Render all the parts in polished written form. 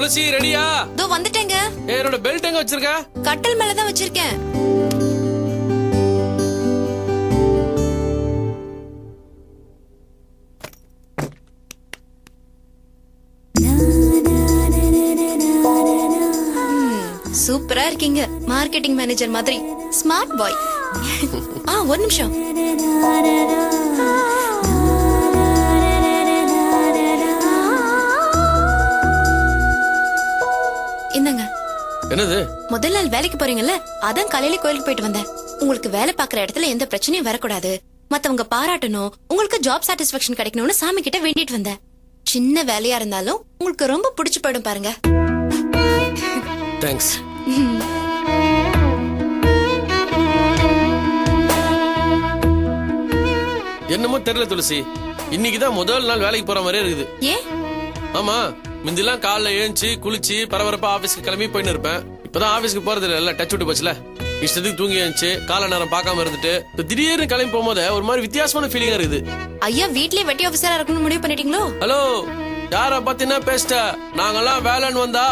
துளசி ரெடியா? தோ வந்துட்டேங்க. என்னோட பெல்ட் எங்க வச்சிருக்க? கட்டல் மேலதான் வச்சிருக்கேன். சூப்பரா இருக்கீங்க. மார்க்கெட்டிங் மேனேஜர் மாதிரி. Smart boy. ஒரு நிமிஷம். இந்தங்க. என்னது? முதல் நாள் வேலைக்கு போறீங்கல்ல, அதான் காலையில கோயிலுக்கு போயிட்டு வந்தேன். உங்களுக்கு வேலை பாக்குற இடத்துல எந்த பிரச்சனையும் வரக்கூடாது, மத்தவங்க பாராட்டணும், உங்களுக்கு ஜாப் சாட்டிஸ்பாக்சன் கிடைக்கணும்னு சாமி கிட்ட வேண்டிட்டு வந்தேன். சின்ன வேலையா இருந்தாலும் உங்களுக்கு ரொம்ப பிடிச்சு போயிடும் பாருங்க. தேங்க்ஸ். என்னமோ தெரியல துளசி, இன்னைக்குதான் முதல் நாள் வேலைக்கு போற மாதிரியே இருக்குது. ஏன்? ஆமா, முந்திலாம் காலைல எழுந்துச்சு குளிச்சு பரபரப்பா ஆபீஸ்க்கு கிளம்பி போயின்னு இருப்பேன். இப்பதான் ஆபீஸ்க்கு போறது இல்ல, டச் விட்டு போச்சுல. இஷ்டத்துக்கு தூங்கி எழுந்துச்சு கால நேரம் பார்க்காம இருந்துட்டு இப்ப திடீர்னு கிளம்பி போகும்போது ஒரு மாதிரி வித்தியாசமான ஃபீலிங்கா இருக்குது. ஐயா, வீட்லயே வெட்டி ஆபீசரா இருக்கணும்னு முடிவு பண்ணிட்டீங்களோ? ஹலோ, யார பத்தினா பேசிட்ட? நாங்கெல்லாம் வேலைன்னு வந்தா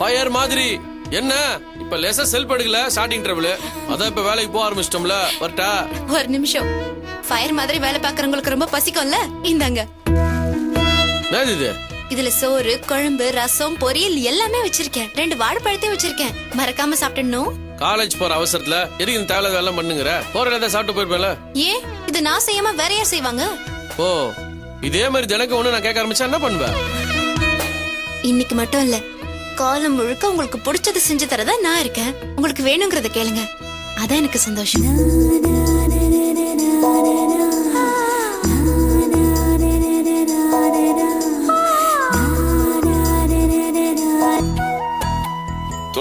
ஃபயர் மாதிரி. என்ன இப்ப லேசா செல்ஃப் எடுக்கல, ஸ்டார்டிங் ட்ரபிள். அதான் இப்ப வேலைக்கு போக ஆரம்பிச்சிட்டோம்ல. வரட்டா? ஒரு நிமிஷம். ஃபயர் மாதிரி வேலை பாக்குறவங்களுக்கு ரொம்ப பசிக்கும்ல, இந்தாங்க. என்னது இது? இதுல சோறு, குழம்பு, ரசம், பொரியல் எல்லாமே வச்சிருக்கேன். 2 வாழைப்பழத்தையும் வச்சிருக்கேன். மறக்காம சாப்பிடணும். காலேஜ் போற அவசரத்துல எதுக்கு இந்த தேவையில்லாத வேலை பண்ணுங்கிற? போற இடத்த சாப்பிட்டு போயிருப்பேன்ல. ஏன் இது நான் செய்யாம வேற யார் செய்வாங்க? ஓ, இதே மாதிரி தினக்கு ஒண்ணு நான் கேட்க ஆரம்பிச்சா என்ன பண்ணுவேன்? இன்னைக்கு மட்டும் இல்ல, காலம் முழுக்க உங்களுக்கு பிடிச்சது செஞ்சு தரதா நான் இருக்கேன். உங்களுக்கு வேணுங்கிறத கேளுங்க, அதான் எனக்கு சந்தோஷம்.